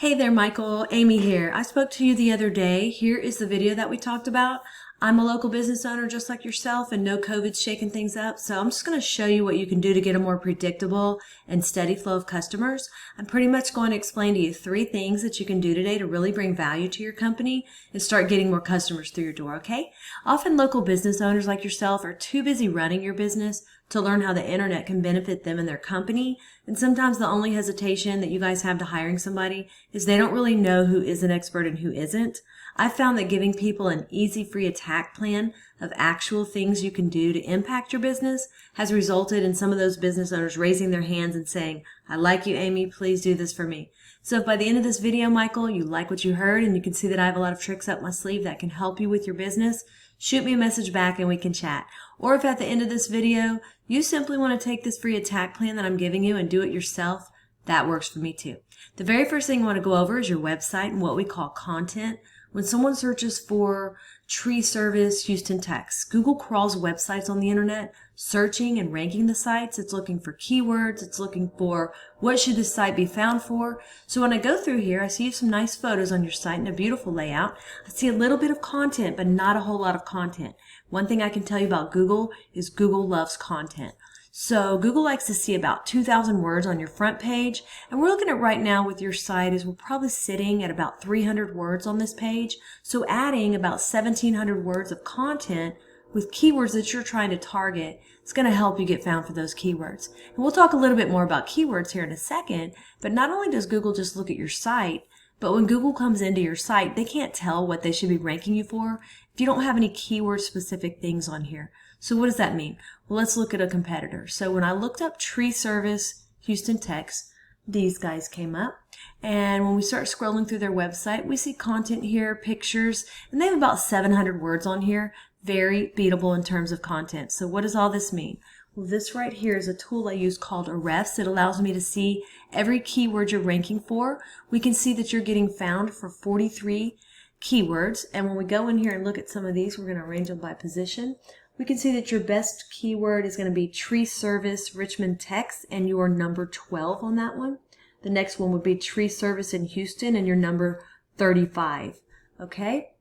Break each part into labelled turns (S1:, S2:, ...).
S1: Hey there, Michael. Amy here. I spoke to you the other day. Here is the video that we talked about. I'm a local business owner just like yourself, and no COVID's shaking things up. So I'm just going to show you what you can do to get a more predictable and steady flow of customers. I'm pretty much going to explain to you 3 things that you can do today to really bring value to your company and start getting more customers through your door, okay? Often local business owners like yourself are too busy running your business to learn how the internet can benefit them and their company. And sometimes the only hesitation that you guys have to hiring somebody is they don't really know who is an expert and who isn't. I've found that giving people an easy, free attack plan of actual things you can do to impact your business has resulted in some of those business owners raising their hands and saying, I like you, Amy, please do this for me. So if by the end of this video, Michael, you like what you heard and you can see that I have a lot of tricks up my sleeve that can help you with your business, shoot me a message back and we can chat. Or if at the end of this video, you simply want to take this free attack plan that I'm giving you and do it yourself, that works for me too. The very first thing I want to go over is your website and what we call content. When someone searches for tree service Houston, Texas, Google crawls websites on the internet, searching and ranking the sites. It's looking for keywords. It's looking for what should this site be found for. So when I go through here, I see some nice photos on your site and a beautiful layout. I see a little bit of content, but not a whole lot of content. One thing I can tell you about Google is Google loves content. So Google likes to see about 2,000 words on your front page, and we're looking at right now with your site is we're probably sitting at about 300 words on this page. So adding about 1,700 words of content with keywords that you're trying to target, it's going to help you get found for those keywords. And we'll talk a little bit more about keywords here in a second, but not only does Google just look at your site, but when Google comes into your site, they can't tell what they should be ranking you for if you don't have any keyword specific things on here. So what does that mean? Well, let's look at a competitor. So when I looked up tree service Houston, Texas, these guys came up. And when we start scrolling through their website, we see content here, pictures, and they have about 700 words on here. Very beatable in terms of content. So what does all this mean? Well, this right here is a tool I use called Arefs. It allows me to see every keyword you're ranking for. We can see that you're getting found for 43 keywords. And when we go in here and look at some of these, we're going to arrange them by position. We can see that your best keyword is going to be tree service Richmond, Texas, and you're number 12 on that one. The next one would be tree service in Houston, and you're number 35. Okay?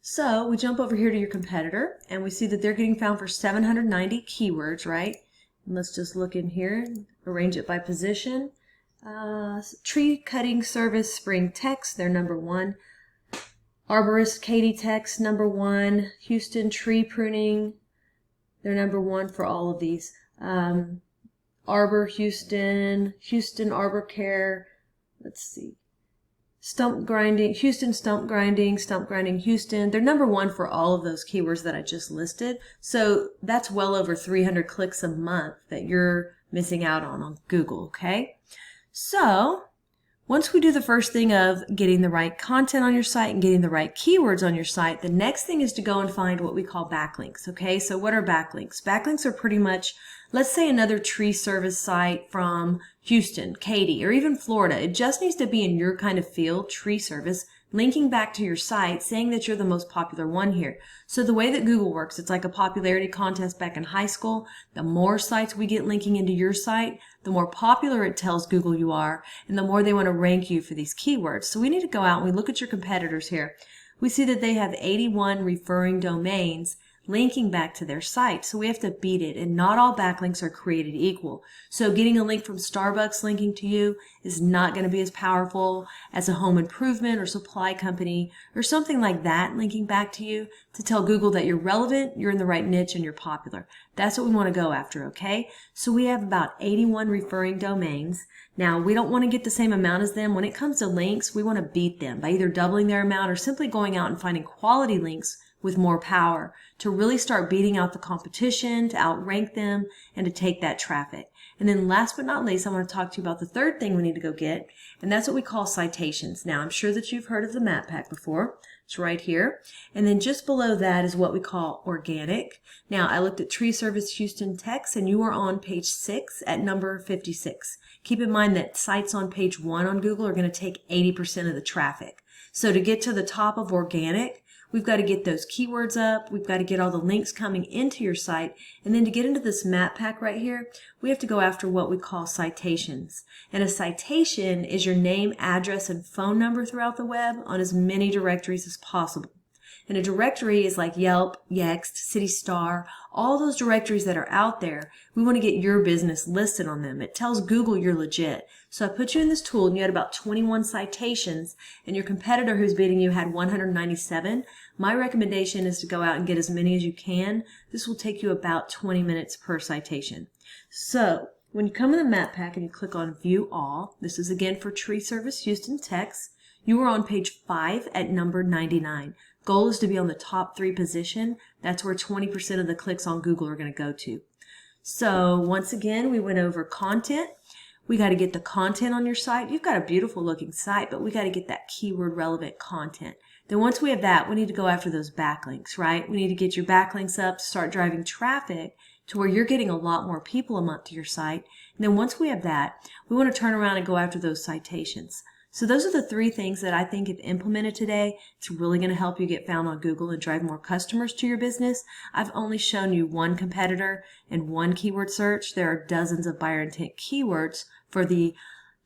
S1: So we jump over here to your competitor, and we see that they're getting found for 790 keywords, right? And let's just look in here and arrange it by position. Tree cutting service Spring, Texas, they're number 1. Arborist Katy, Texas, number 1. Houston tree pruning, they're number 1 for all of these. Arbor Houston, Houston Arbor Care, let's see. Stump grinding, Houston stump grinding Houston. They're number 1 for all of those keywords that I just listed. So that's well over 300 clicks a month that you're missing out on Google, okay? So once we do the first thing of getting the right content on your site and getting the right keywords on your site, the next thing is to go and find what we call backlinks, okay? So what are backlinks? Backlinks are pretty much, let's say another tree service site from Houston, Katy, or even Florida. It just needs to be in your kind of field, tree service, linking back to your site, saying that you're the most popular one here. So the way that Google works, it's like a popularity contest back in high school. The more sites we get linking into your site, the more popular it tells Google you are, and the more they want to rank you for these keywords. So we need to go out and we look at your competitors here. We see that they have 81 referring domains linking back to their site. So we have to beat it, and not all backlinks are created equal. So getting a link from Starbucks linking to you is not going to be as powerful as a home improvement or supply company or something like that linking back to you to tell Google that you're relevant, you're in the right niche, and you're popular. That's what we want to go after, okay? So we have about 81 referring domains. Now, we don't want to get the same amount as them. When it comes to links, we want to beat them by either doubling their amount or simply going out and finding quality links with more power to really start beating out the competition, to outrank them, and to take that traffic. And then last but not least, I want to talk to you about the third thing we need to go get, and that's what we call citations. Now, I'm sure that you've heard of the map pack before. It's right here. And then just below that is what we call organic. Now, I looked at Tree Service Houston, Texas, and you are on page 6 at number 56. Keep in mind that sites on page 1 on Google are going to take 80% of the traffic. So to get to the top of organic, We've got to get those keywords up. We've got to get all the links coming into your site. And then to get into this map pack right here, we have to go after what we call citations. And a citation is your name, address, and phone number throughout the web on as many directories as possible. And a directory is like Yelp, Yext, City Star, all those directories that are out there. We want to get your business listed on them. It tells Google you're legit. So I put you in this tool and you had about 21 citations, and your competitor who's beating you had 197. My recommendation is to go out and get as many as you can. This will take you about 20 minutes per citation. So when you come in the map pack and you click on View All, this is again for Tree Service Houston, Texas. You are on page 5 at number 99. Goal is to be on the top 3 position. That's where 20% of the clicks on Google are going to go to. So once again, we went over content. We got to get the content on your site. You've got a beautiful looking site, but we got to get that keyword relevant content. Then once we have that, we need to go after those backlinks, right? We need to get your backlinks up, start driving traffic to where you're getting a lot more people a month to your site. And then once we have that, we want to turn around and go after those citations. So those are the 3 things that I think if implemented today, it's really going to help you get found on Google and drive more customers to your business. I've only shown you one competitor and one keyword search. There are dozens of buyer intent keywords for the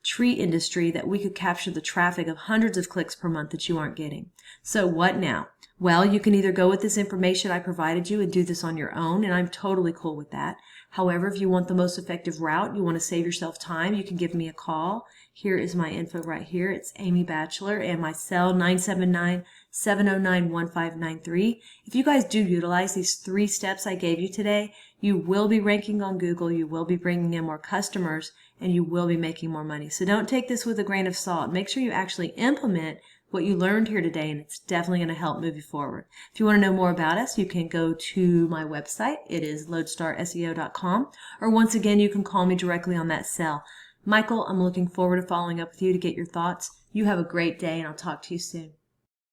S1: tree industry that we could capture the traffic of hundreds of clicks per month that you aren't getting. So what now? Well, you can either go with this information I provided you and do this on your own, and I'm totally cool with that. However, if you want the most effective route, you want to save yourself time, you can give me a call. Here is my info right here. It's Amy Batchelor, and my cell 979-709-1593. If you guys do utilize these 3 steps I gave you today, you will be ranking on Google, you will be bringing in more customers, and you will be making more money. So don't take this with a grain of salt. Make sure you actually implement what you learned here today, and it's definitely going to help move you forward. If you want to know more about us, you can go to my website. It is loadstarseo.com, or once again, you can call me directly on that cell. Michael, I'm looking forward to following up with you to get your thoughts. You have a great day, and I'll talk to you soon.